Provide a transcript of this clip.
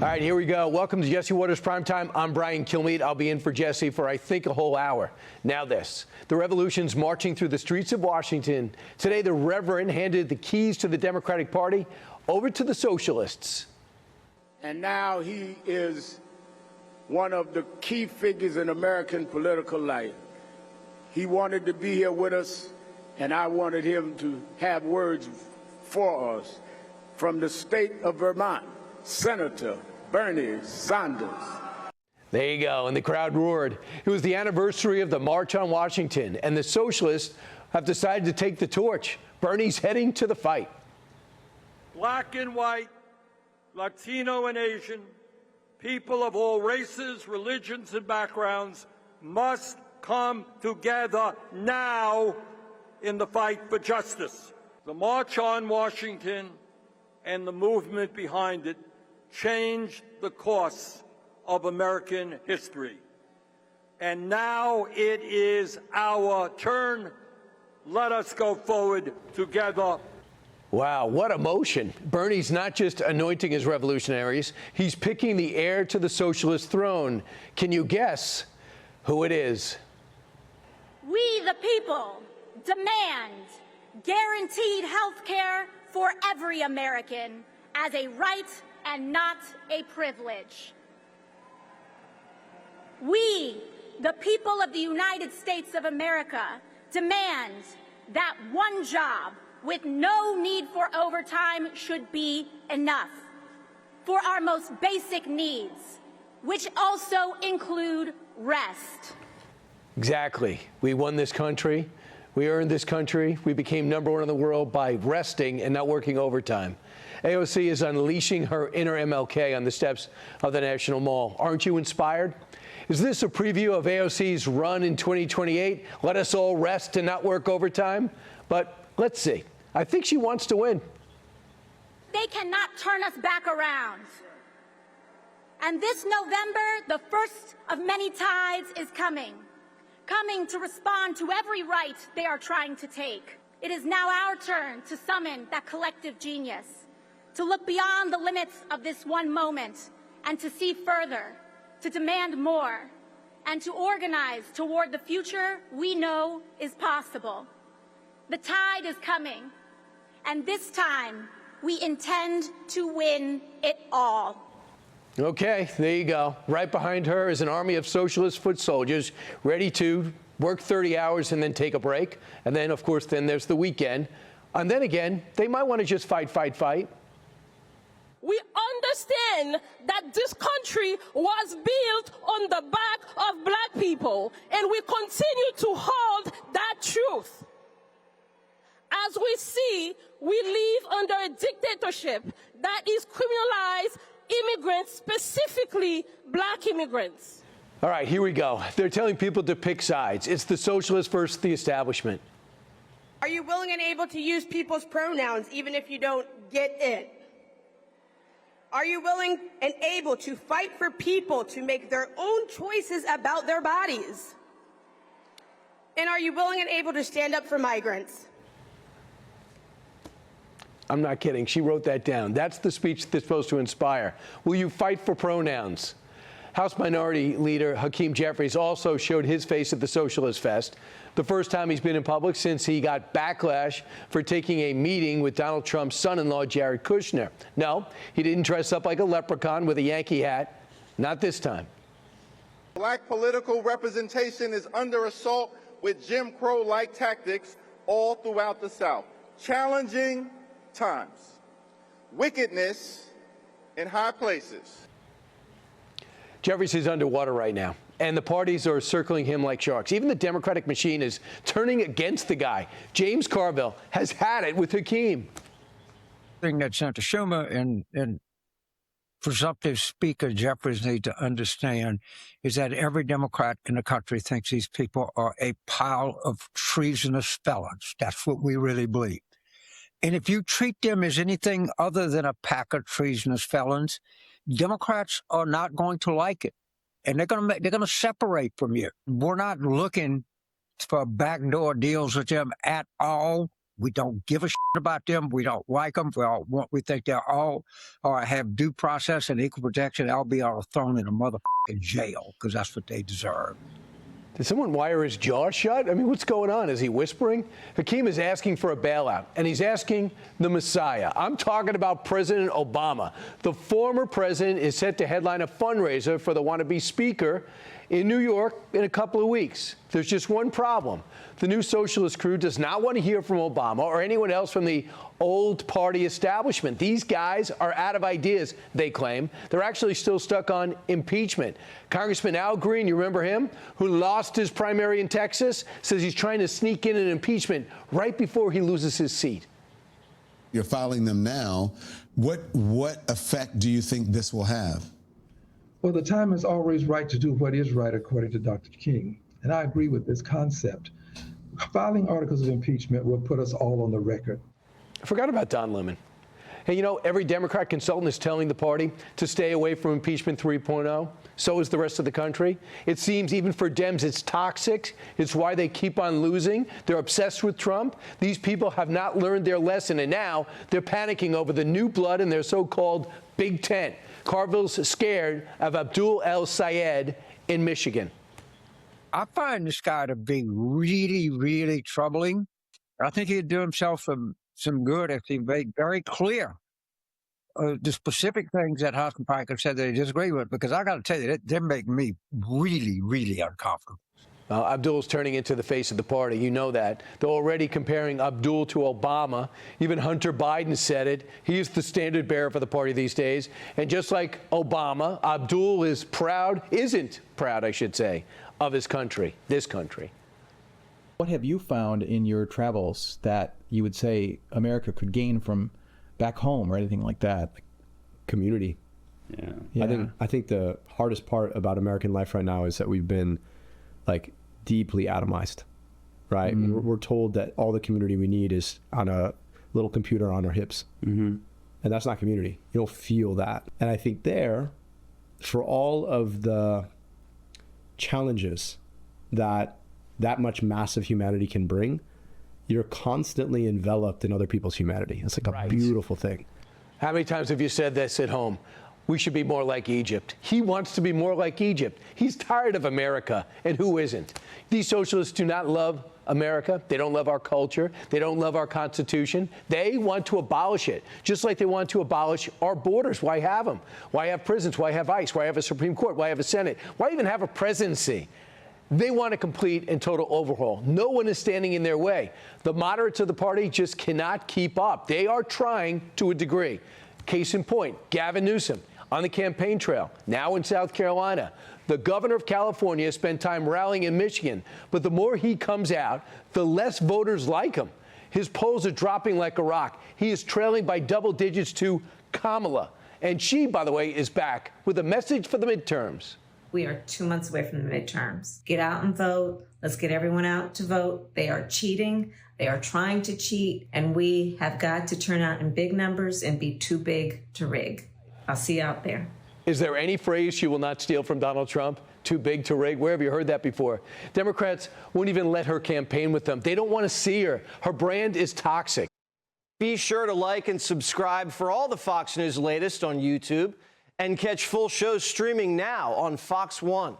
All right, here we go. Welcome to Jesse Watters Primetime. I'm Brian Kilmeade. I'll be in for Jesse for, I think, a whole hour. Now this. The revolution's marching through the streets of Washington. Today, the Reverend handed the keys to the Democratic Party over to the socialists. And now he is one of the key figures in American political life. He wanted to be here with us, and I wanted him to have words for us from the state of Vermont, Senator Bernie Sanders. There you go, and the crowd roared. It was the anniversary of the March on Washington, and the socialists have decided to take the torch. Bernie's heading to the fight. Black and white, Latino and Asian, people of all races, religions, and backgrounds must come together now in the fight for justice. The March on Washington and the movement behind it changed the course of American history. And now it is our turn. Let us go forward together. Wow, what emotion. Bernie's not just anointing his revolutionaries, he's picking the heir to the socialist throne. Can you guess who it is? We, the people, demand guaranteed health care for every American as a right and not a privilege. We, the people of the United States of America, demand that one job with no need for overtime should be enough for our most basic needs, which also include rest. Exactly. We won this country. We earned this country. We became #1 in the world by resting and not working overtime. AOC is unleashing her inner MLK on the steps of the National Mall. Aren't you inspired? Is this a preview of AOC's run in 2028? Let us all rest and not work overtime? But let's see. I think she wants to win. They cannot turn us back around. And this November, the first of many tides is coming to respond to every right they are trying to take. It is now our turn to summon that collective genius, to look beyond the limits of this one moment and to see further, to demand more, and to organize toward the future we know is possible. The tide is coming, and this time we intend to win it all. Okay, there you go. Right behind her is an army of socialist foot soldiers ready to work 30 hours and then take a break. And then, of course, then there's the weekend. And then again, they might want to just fight. We understand that this country was built on the back of black people, and we continue to hold that truth. As we see, we live under a dictatorship that is criminalized immigrants, specifically black immigrants. All right, here we go. They're telling people to pick sides. It's the socialists versus the establishment. Are you willing and able to use people's pronouns even if you don't get it? Are you willing and able to fight for people to make their own choices about their bodies? And are you willing and able to stand up for migrants? I'm not kidding. She wrote that down. That's the speech that's supposed to inspire. Will you fight for pronouns? House Minority Leader Hakeem Jeffries also showed his face at the Socialist Fest, the first time he's been in public since he got backlash for taking a meeting with Donald Trump's son-in-law, Jared Kushner. No, he didn't dress up like a leprechaun with a Yankee hat. Not this time. Black political representation is under assault with Jim Crow-like tactics all throughout the South. Challenging times. Wickedness in high places. Jeffries is underwater right now, and the parties are circling him like sharks. Even the Democratic machine is turning against the guy. James Carville has had it with Hakeem. The thing that Senator Schumer and presumptive Speaker Jeffries need to understand is that every Democrat in the country thinks these people are a pile of treasonous felons. That's what we really believe. And if you treat them as anything other than a pack of treasonous felons, Democrats are not going to like it, and they're going to separate from you. We're not looking for backdoor deals with them at all. We don't give a shit about them. We don't like them. We think they're all have due process and equal protection. They'll be all thrown in a motherfucking jail because that's what they deserve. Did someone wire his jaw shut? I mean, what's going on? Is he whispering? Hakeem is asking for a bailout, and he's asking the Messiah. I'm talking about President Obama. The former president is set to headline a fundraiser for the wannabe speaker in New York in a couple of weeks. There's just one problem. The new socialist crew does not want to hear from Obama or anyone else from the old party establishment. These guys are out of ideas, they claim. They're actually still stuck on impeachment. Congressman Al Green, you remember him, who lost his primary in Texas, says he's trying to sneak in an impeachment right before he loses his seat. You're filing them now. What effect do you think this will have? Well, the time is always right to do what is right, according to Dr. King. And I agree with this concept. Filing articles of impeachment will put us all on the record. I forgot about Don Lemon. Hey, you know, every Democrat consultant is telling the party to stay away from impeachment 3.0. So is the rest of the country. It seems even for Dems, it's toxic. It's why they keep on losing. They're obsessed with Trump. These people have not learned their lesson, and now they're panicking over the new blood in their so-called Big Tent. Carville's scared of Abdul El-Sayed in Michigan. I find this guy to be really, really troubling. I think he'd do himself some good if he made very clear the specific things that House Republicans said that he disagree with, because I got to tell you, they're making me really, really uncomfortable. Abdul's turning into the face of the party. You know that. They're already comparing Abdul to Obama. Even Hunter Biden said it. He is the standard bearer for the party these days. And just like Obama, Abdul isn't proud, I should say, of his country, this country. What have you found in your travels that you would say America could gain from back home or anything like that? Community. Yeah. I think the hardest part about American life right now is that we've been like deeply atomized, right? Mm-hmm. We're told that all the community we need is on a little computer on our hips. Mm-hmm. And that's not community. You don't feel that. And I think there, for all of the challenges that much massive humanity can bring, you're constantly enveloped in other people's humanity. It's like a beautiful thing. How many times have you said this at home? We should be more like Egypt. He wants to be more like Egypt. He's tired of America, and who isn't? These socialists do not love America. They don't love our culture. They don't love our Constitution. They want to abolish it, just like they want to abolish our borders. Why have them? Why have prisons? Why have ICE? Why have a Supreme Court? Why have a Senate? Why even have a presidency? They want a complete and total overhaul. No one is standing in their way. The moderates of the party just cannot keep up. They are trying to a degree. Case in point, Gavin Newsom on the campaign trail, now in South Carolina. The governor of California spent time rallying in Michigan, but the more he comes out, the less voters like him. His polls are dropping like a rock. He is trailing by double digits to Kamala. And she, by the way, is back with a message for the midterms. We are 2 months away from the midterms. Get out and vote. Let's get everyone out to vote. They are cheating. They are trying to cheat. And we have got to turn out in big numbers and be too big to rig. I'll see you out there. Is there any phrase she will not steal from Donald Trump? Too big to rig? Where have you heard that before? Democrats won't even let her campaign with them. They don't want to see her. Her brand is toxic. Be sure to like and subscribe for all the Fox News latest on YouTube, and catch full shows streaming now on Fox One.